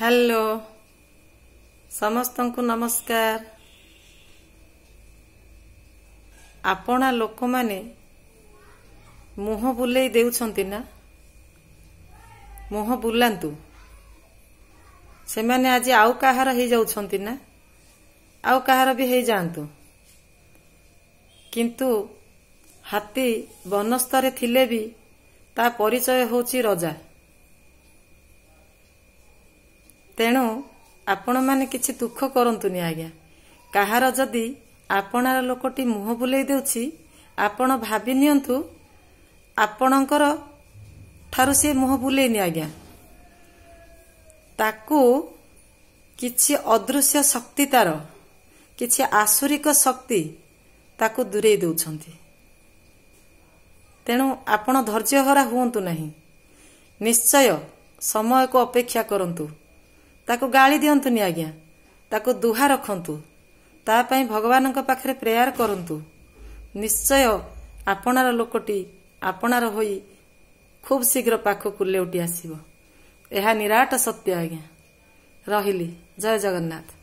Hello समस्तंकु नमस्कार। आपना लोक माने मुह बुले देउछंती ना, मुह बुलांतु से माने आज आउ काहार हो जाउछंती ना, आउ काहार भी हो जांतु। किंतु हाथी बनस्तरे थिले भी ता परिचय होची रजा। तेणु आपण माने किछि दुख करंतुनी आज्ञा। काहार जदि आपणार लोकटी मुह बुले देउछि, आपण भाबि नियंतु आपणकर ठारु से मुह बुलेनी आज्ञा। ताकू किछि अदृश्य शक्ति तार किछि आसुरिक शक्ति ताकू दूरे देउछंती। तेणु आपण धैर्यहरा हुंतु नहीं, निश्चय समय को अपेक्षा करंतु। ताकू गाली दियंतुनी आज्ञा, ताकू दुहा रखंतु, ता पई भगवानक पाखरे प्रेयर करंतु। निश्चय आपणार लोकटी आपणार होई खूब शीघ्र पाखकु लेउटी आसीबो। एहा निराट सत्य आज्ञा। रहिली। जय जगन्नाथ।